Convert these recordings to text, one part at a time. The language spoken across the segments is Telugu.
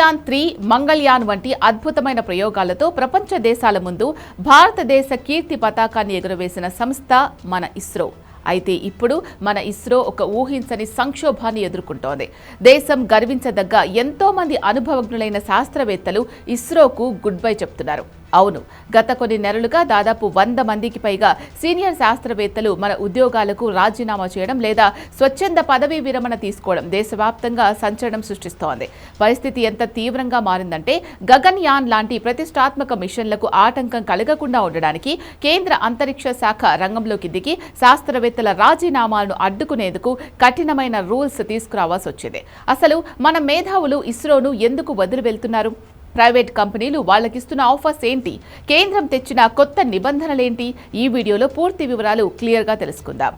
గగన్యాన్-3, మంగళయాన్ వంటి అద్భుతమైన ప్రయోగాలతో ప్రపంచ దేశాల ముందు భారతదేశ కీర్తి పతాకాన్ని ఎగురవేసిన సంస్థ మన ఇస్రో. అయితే ఇప్పుడు మన ఇస్రో ఒక ఊహించని సంక్షోభాన్ని ఎదుర్కొంటోంది. దేశం గర్వించదగ్గ ఎంతో మంది అనుభవజ్ఞులైన శాస్త్రవేత్తలు ఇస్రోకు గుడ్ బై చెప్తున్నారు. అవును, గత కొన్ని నెలలుగా దాదాపు 100 మందికి పైగా సీనియర్ శాస్త్రవేత్తలు మన ఉద్యోగాలకు రాజీనామా చేయడం లేదా స్వచ్ఛంద పదవీ విరమణ తీసుకోవడం దేశవ్యాప్తంగా సంచలనం సృష్టిస్తోంది. పరిస్థితి ఎంత తీవ్రంగా మారిందంటే గగన్యాన్ లాంటి ప్రతిష్టాత్మక మిషన్లకు ఆటంకం కలగకుండా ఉండడానికి కేంద్ర అంతరిక్ష శాఖ రంగంలోకి దిగి శాస్త్రవేత్తల రాజీనామాలను అడ్డుకునేందుకు కఠినమైన రూల్స్ తీసుకురావాల్సి వచ్చింది. అసలు మన మేధావులు ఇస్రోను ఎందుకు వదిలి వెళ్తున్నారు? ప్రైవేట్ కంపెనీలు వాళ్ళకిస్తున్న ఆఫర్స్ ఏంటి? కేంద్రం తెచ్చిన కొత్త నిబంధనలేంటి? ఈ వీడియోలో పూర్తి వివరాలు క్లియర్గా తెలుసుకుందాం.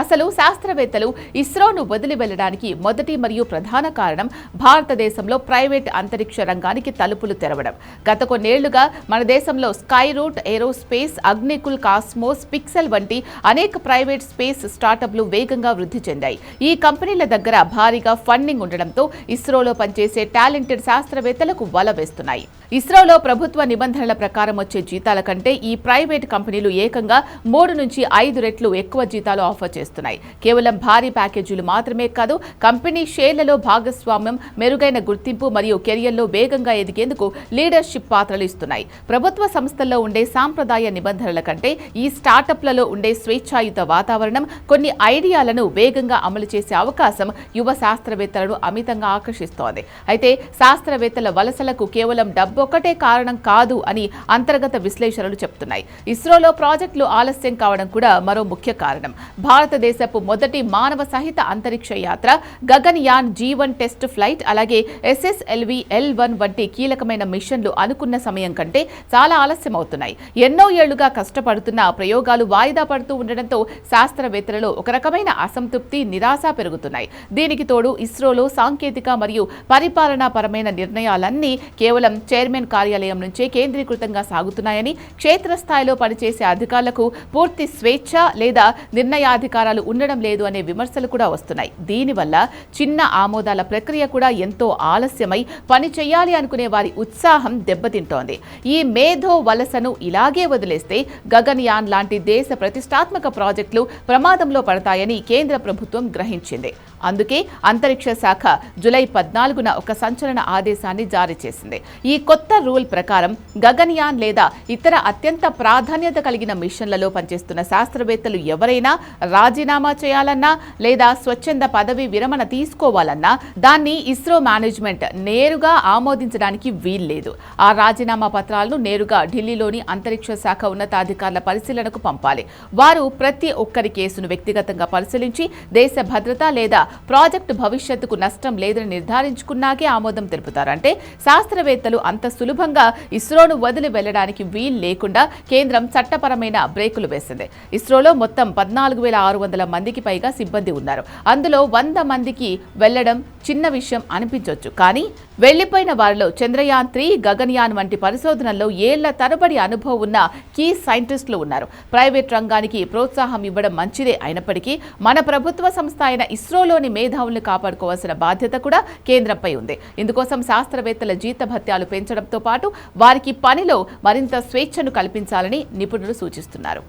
అసలు శాస్త్రవేత్తలు ఇస్రోను వదిలి వెళ్లడానికి మొదటి మరియు ప్రధాన కారణం భారతదేశంలో ప్రైవేట్ అంతరిక్ష రంగానికి తలుపులు తెరవడం. గత కొన్నేళ్లుగా మన దేశంలో Skyroot Aerospace, Agnikul Cosmos, Pixxel వంటి అనేక ప్రైవేట్ స్పేస్ స్టార్టప్లు వేగంగా వృద్ధి చెందాయి. ఈ కంపెనీల దగ్గర భారీగా ఫండింగ్ ఉండడంతో ఇస్రోలో పనిచేసే టాలెంటెడ్ శాస్త్రవేత్తలకు వల వేస్తున్నాయి. ఇస్రోలో ప్రభుత్వ నిబంధనల ప్రకారం వచ్చే జీతాల కంటే ఈ ప్రైవేట్ కంపెనీలు ఏకంగా 3 నుంచి 5 రెట్లు ఎక్కువ జీతాలు ఆఫర్ చేస్తున్నాయి. కేవలం భారీ ప్యాకేజీలు మాత్రమే కాదు, కంపెనీ షేర్లలో భాగస్వామ్యం, మెరుగైన గుర్తింపు మరియు కెరియర్లో వేగంగా ఎదిగేందుకు లీడర్షిప్ పాత్రలు ఇస్తున్నాయి. ప్రభుత్వ సంస్థల్లో ఉండే సాంప్రదాయ నిబంధనల కంటే ఈ స్టార్టప్లలో ఉండే స్వేచ్ఛాయుత వాతావరణం కొన్ని ఐడియాలను వేగంగా అమలు చేసే అవకాశం యువ శాస్త్రవేత్తలను అమితంగా ఆకర్షిస్తోంది. అయితే శాస్త్రవేత్తల వలసలకు కేవలం డబ్బు ఒక్కటే కారణం కాదు అని అంతర్గత విశ్లేషణలు చెప్తున్నాయి. ఇస్రోలో ప్రాజెక్టులు ఆలస్యం కావడం కూడా మరో ముఖ్య కారణం. భారతదేశపు మొదటి మానవ సహిత అంతరిక్ష యాత్ర గగన్యాన్ G1 టెస్ట్ ఫ్లైట్, అలాగే SSLV-L1 వంటి కీలకమైన మిషన్లు అనుకున్న సమయం కంటే చాలా ఆలస్యం అవుతున్నాయి. ఎన్నో ఏళ్లుగా కష్టపడుతున్న ప్రయోగాలు వాయిదా పడుతూ ఉండడంతో శాస్త్రవేత్తలలో ఒక రకమైన అసంతృప్తి, నిరాశ పెరుగుతున్నాయి. దీనికి తోడు ఇస్రోలో సాంకేతిక మరియు పరిపాలనాపరమైన నిర్ణయాలన్నీ కేవలం చైర్మన్ కార్యాలయం నుంచే కేంద్రీకృతంగా సాగుతున్నాయని, క్షేత్రస్థాయిలో పనిచేసే అధికారులకు పూర్తి స్వేచ్ఛ లేదా నిర్ణయాధికారాలు ఉండడం లేదు అనే విమర్శలు కూడా వస్తున్నాయి. దీనివల్ల చిన్న ఆమోదాల ప్రక్రియ కూడా ఎంతో ఆలస్యమై పని చేయాలి అనుకునే వారి ఉత్సాహం దెబ్బతింటోంది. ఈ మేధో వలసను ఇలాగే వదిలేస్తే గగన్యాన్ లాంటి దేశ ప్రతిష్టాత్మక ప్రాజెక్టులు ప్రమాదంలో పడతాయని కేంద్ర ప్రభుత్వం గ్రహించింది. అందుకే అంతరిక్ష శాఖ జూలై 14న ఒక సంచలన ఆదేశాన్ని జారీ చేసింది. ఈ కొత్త రూల్ ప్రకారం గగన్యాన్ లేదా ఇతర అత్యంత ప్రాధాన్యత కలిగిన మిషన్లలో పనిచేస్తున్న శాస్త్రవేత్తలు ఎవరైనా రాజీనామా చేయాలన్నా లేదా స్వచ్ఛంద పదవి విరమణ తీసుకోవాలన్నా దాన్ని ఇస్రో మేనేజ్మెంట్ నేరుగా ఆమోదించడానికి వీల్లేదు. ఆ రాజీనామా పత్రాలను నేరుగా ఢిల్లీలోని అంతరిక్ష శాఖ ఉన్నతాధికారుల పరిశీలనకు పంపాలి. వారు ప్రతి ఒక్కరి కేసును వ్యక్తిగతంగా పరిశీలించి దేశ భద్రత లేదా ప్రాజెక్టు భవిష్యత్తుకు నష్టం లేదని నిర్ధారించుకున్నాకే ఆమోదం తెలుపుతారు. అంటే శాస్త్రవేత్తలు అంత సులభంగా ఇస్రోను వదిలి వెళ్లడానికి వీలు లేకుండా కేంద్రం చట్టపరమైన బ్రేకులు వేసింది. ఇస్రోలో మొత్తం 14,600 మందికి పైగా సిబ్బంది ఉన్నారు. అందులో 100 మందికి వెళ్లడం చిన్న విషయం అనిపించవచ్చు, కానీ వెళ్లిపోయిన వారిలో చంద్రయాన్-3, గగన్యాన్ వంటి పరిశోధనల్లో ఏళ్ల తరబడి అనుభవం ఉన్న కీ సైంటిస్టులు ఉన్నారు. ప్రైవేట్ రంగానికి ప్రోత్సాహం ఇవ్వడం మంచిదే అయినప్పటికీ మన ప్రభుత్వ సంస్థ అయిన ఇస్రోలోని మేధావులను కాపాడుకోవాల్సిన బాధ్యత కూడా కేంద్రంపై ఉంది. ఇందుకోసం శాస్త్రవేత్తల జీతభత్యాలు పెంచడంతో పాటు వారికి పనిలో మరింత స్వేచ్ఛను కల్పించాలని నిపుణులు సూచిస్తున్నారు.